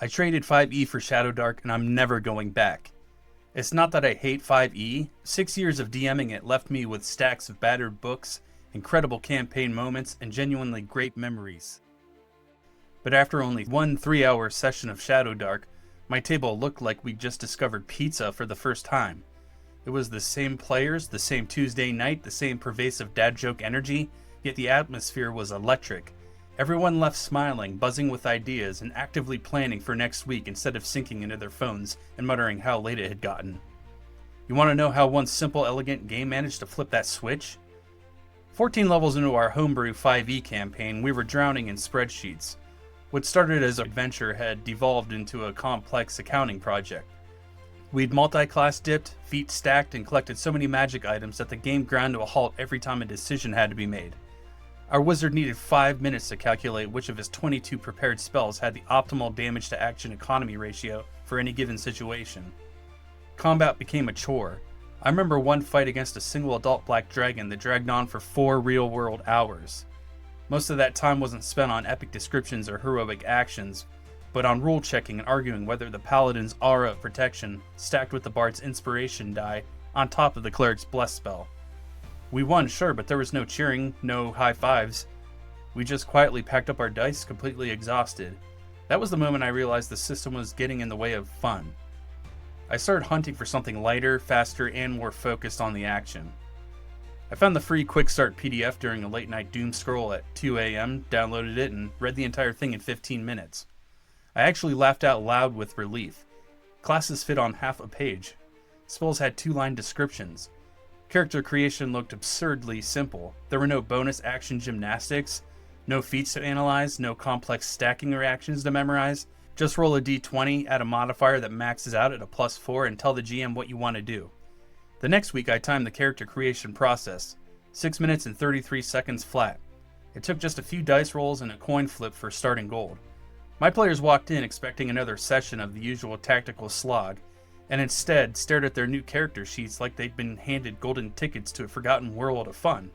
I traded 5e for Shadowdark and I'm never going back. It's not that I hate 5e, 6 years of DMing it left me with stacks of battered books, incredible campaign moments, and genuinely great memories. But after only one 3-hour session of Shadowdark, my table looked like we'd just discovered pizza for the first time. It was the same players, the same Tuesday night, the same pervasive dad joke energy, yet the atmosphere was electric. Everyone left smiling, buzzing with ideas, and actively planning for next week instead of sinking into their phones and muttering how late it had gotten. You want to know how one simple, elegant game managed to flip that switch? 14 levels into our homebrew 5e campaign, we were drowning in spreadsheets. What started as an adventure had devolved into a complex accounting project. We'd multi-class dipped, feet stacked, and collected so many magic items that the game ground to a halt every time a decision had to be made. Our wizard needed 5 minutes to calculate which of his 22 prepared spells had the optimal damage to action economy ratio for any given situation. Combat became a chore. I remember one fight against a single adult black dragon that dragged on for 4 real-world hours. Most of that time wasn't spent on epic descriptions or heroic actions, but on rule checking and arguing whether the paladin's aura of protection stacked with the bard's inspiration die on top of the cleric's bless spell. We won, sure, but there was no cheering, no high fives. We just quietly packed up our dice, completely exhausted. That was the moment I realized the system was getting in the way of fun. I started hunting for something lighter, faster, and more focused on the action. I found the free Quick Start PDF during a late night doom scroll at 2 a.m., downloaded it, and read the entire thing in 15 minutes. I actually laughed out loud with relief. Classes fit on half a page. Spells had 2-line descriptions. Character creation looked absurdly simple. There were no bonus action gymnastics, no feats to analyze, no complex stacking reactions to memorize. Just roll a d20, add a modifier that maxes out at a +4, and tell the GM what you want to do. The next week I timed the character creation process. 6 minutes and 33 seconds flat. It took just a few dice rolls and a coin flip for starting gold. My players walked in expecting another session of the usual tactical slog, and instead stared at their new character sheets like they'd been handed golden tickets to a forgotten world of fun.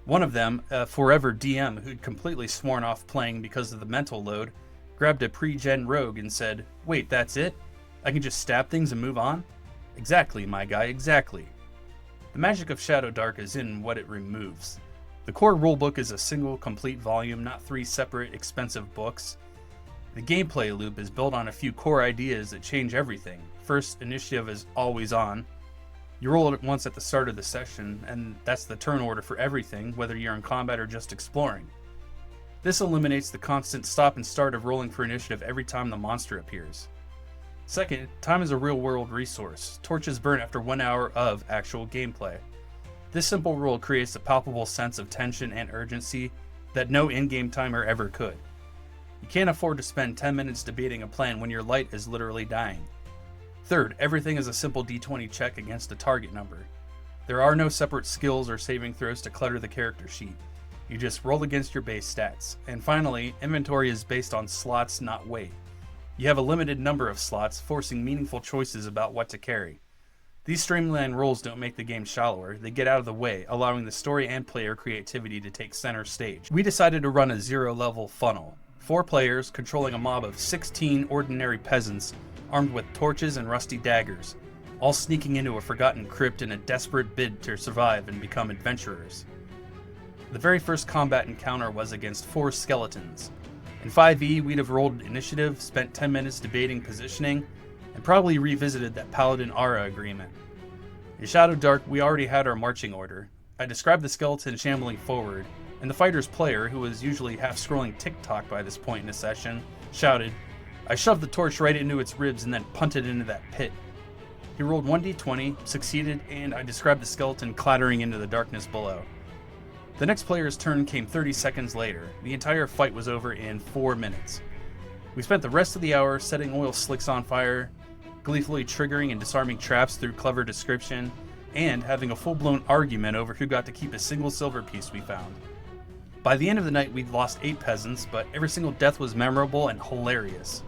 One of them, a forever DM who'd completely sworn off playing because of the mental load, grabbed a pre-gen rogue and said, "Wait, that's it? I can just stab things and move on?" Exactly, my guy, exactly. The magic of Shadowdark is in what it removes. The core rulebook is a single, complete volume, not 3 separate, expensive books. The gameplay loop is built on a few core ideas that change everything. First, initiative is always on. You roll it once at the start of the session, and that's the turn order for everything, whether you're in combat or just exploring. This eliminates the constant stop and start of rolling for initiative every time the monster appears. Second, time is a real-world resource. Torches burn after 1 hour of actual gameplay. This simple rule creates a palpable sense of tension and urgency that no in-game timer ever could. You can't afford to spend 10 minutes debating a plan when your light is literally dying. Third, everything is a simple d20 check against a target number. There are no separate skills or saving throws to clutter the character sheet. You just roll against your base stats. And finally, inventory is based on slots, not weight. You have a limited number of slots, forcing meaningful choices about what to carry. These streamlined rules don't make the game shallower, they get out of the way, allowing the story and player creativity to take center stage. We decided to run a 0-level funnel. 4 players controlling a mob of 16 ordinary peasants armed with torches and rusty daggers, all sneaking into a forgotten crypt in a desperate bid to survive and become adventurers. The very first combat encounter was against 4 skeletons. In 5e, we'd have rolled initiative, spent 10 minutes debating positioning, and probably revisited that Paladin Aura agreement. In Shadowdark, we already had our marching order. I described the skeleton shambling forward, and the fighter's player, who was usually half-scrolling TikTok by this point in the session, shouted, "I shoved the torch right into its ribs and then punted into that pit." He rolled 1d20, succeeded, and I described the skeleton clattering into the darkness below. The next player's turn came 30 seconds later. The entire fight was over in 4 minutes. We spent the rest of the hour setting oil slicks on fire, gleefully triggering and disarming traps through clever description, and having a full-blown argument over who got to keep a single silver piece we found. By the end of the night, we'd lost 8 peasants, but every single death was memorable and hilarious.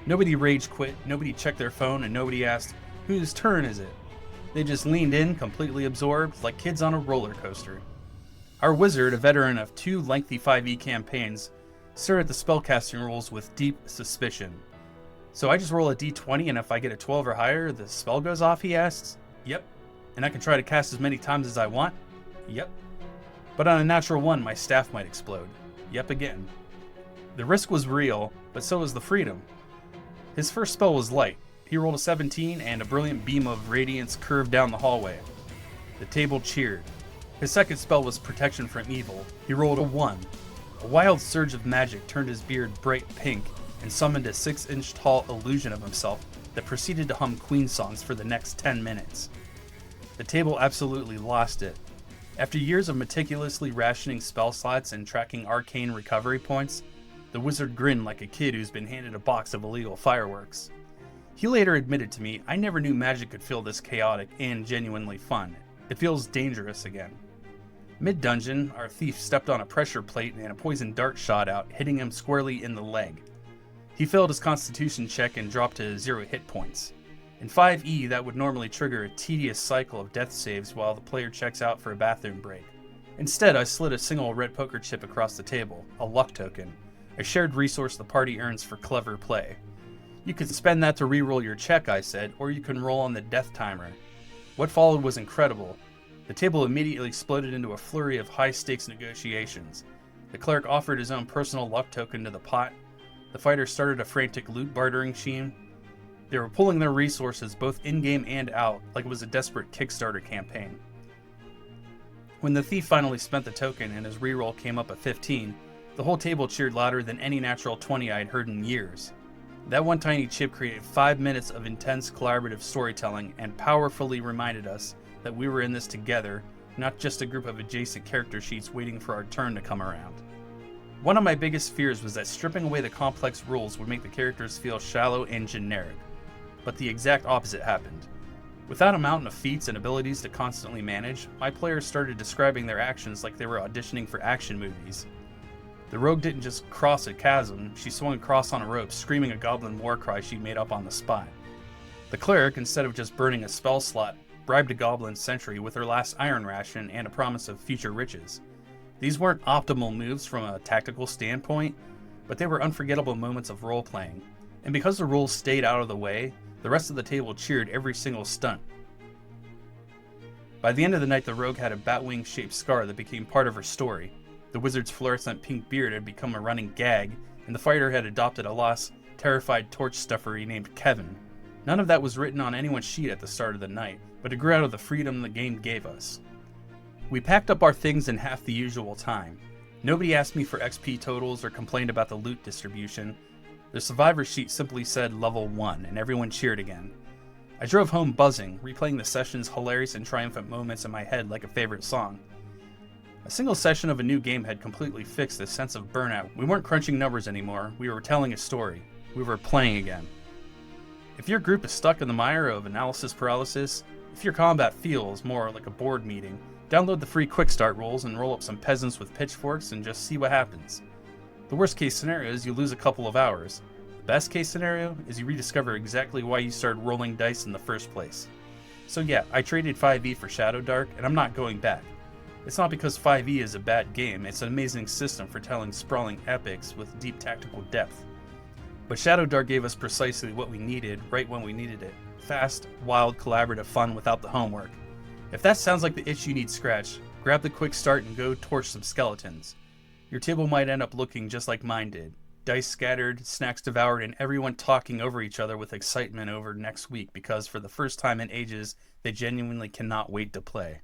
Nobody rage quit, nobody checked their phone, and nobody asked, "Whose turn is it?" They just leaned in, completely absorbed, like kids on a roller coaster. Our wizard, a veteran of 2 lengthy 5e campaigns, stared at the spellcasting rules with deep suspicion. So I just roll a d20 and if I get a 12 or higher, the spell goes off, he asks. Yep. And I can try to cast as many times as I want? Yep. But on a natural 1, my staff might explode. Yep again. The risk was real, but so was the freedom. His first spell was light. He rolled a 17 and a brilliant beam of radiance curved down the hallway. The table cheered. His second spell was protection from evil. He rolled a 1. A wild surge of magic turned his beard bright pink and summoned a 6-inch tall illusion of himself that proceeded to hum Queen songs for the next 10 minutes. The table absolutely lost it. After years of meticulously rationing spell slots and tracking arcane recovery points, the wizard grinned like a kid who's been handed a box of illegal fireworks. He later admitted to me, "I never knew magic could feel this chaotic and genuinely fun. It feels dangerous again." Mid-dungeon, our thief stepped on a pressure plate and a poison dart shot out, hitting him squarely in the leg. He failed his constitution check and dropped to 0 hit points. In 5e, that would normally trigger a tedious cycle of death saves while the player checks out for a bathroom break. Instead, I slid a single red poker chip across the table, a luck token, a shared resource the party earns for clever play. "You can spend that to reroll your check," I said, "or you can roll on the death timer." What followed was incredible. The table immediately exploded into a flurry of high-stakes negotiations. The cleric offered his own personal luck token to the pot. The fighter started a frantic loot bartering scheme. They were pulling their resources both in-game and out, like it was a desperate Kickstarter campaign. When the thief finally spent the token and his reroll came up at 15, the whole table cheered louder than any natural 20 I'd heard in years. That one tiny chip created 5 minutes of intense collaborative storytelling and powerfully reminded us that we were in this together, not just a group of adjacent character sheets waiting for our turn to come around. One of my biggest fears was that stripping away the complex rules would make the characters feel shallow and generic, but the exact opposite happened. Without a mountain of feats and abilities to constantly manage, my players started describing their actions like they were auditioning for action movies. The rogue didn't just cross a chasm, she swung across on a rope, screaming a goblin war cry she'd made up on the spot. The cleric, instead of just burning a spell slot, bribed a goblin sentry with her last iron ration and a promise of future riches. These weren't optimal moves from a tactical standpoint, but they were unforgettable moments of role-playing. And because the rules stayed out of the way, the rest of the table cheered every single stunt. By the end of the night, the rogue had a batwing-shaped scar that became part of her story. The wizard's fluorescent pink beard had become a running gag, and the fighter had adopted a lost, terrified torch stuffer he named Kevin. None of that was written on anyone's sheet at the start of the night, but it grew out of the freedom the game gave us. We packed up our things in half the usual time. Nobody asked me for XP totals or complained about the loot distribution. The survivor sheet simply said level 1, and everyone cheered again. I drove home buzzing, replaying the session's hilarious and triumphant moments in my head like a favorite song. A single session of a new game had completely fixed this sense of burnout. We weren't crunching numbers anymore, we were telling a story. We were playing again. If your group is stuck in the mire of analysis paralysis, if your combat feels more like a board meeting, download the free quick start rules and roll up some peasants with pitchforks and just see what happens. The worst case scenario is you lose a couple of hours. The best case scenario is you rediscover exactly why you started rolling dice in the first place. So yeah, I traded 5e for Shadowdark, and I'm not going back. It's not because 5e is a bad game, it's an amazing system for telling sprawling epics with deep tactical depth. But Shadowdark gave us precisely what we needed, right when we needed it. Fast, wild, collaborative fun without the homework. If that sounds like the itch you need scratched, grab the quick start and go torch some skeletons. Your table might end up looking just like mine did. Dice scattered, snacks devoured, and everyone talking over each other with excitement over next week because for the first time in ages, they genuinely cannot wait to play.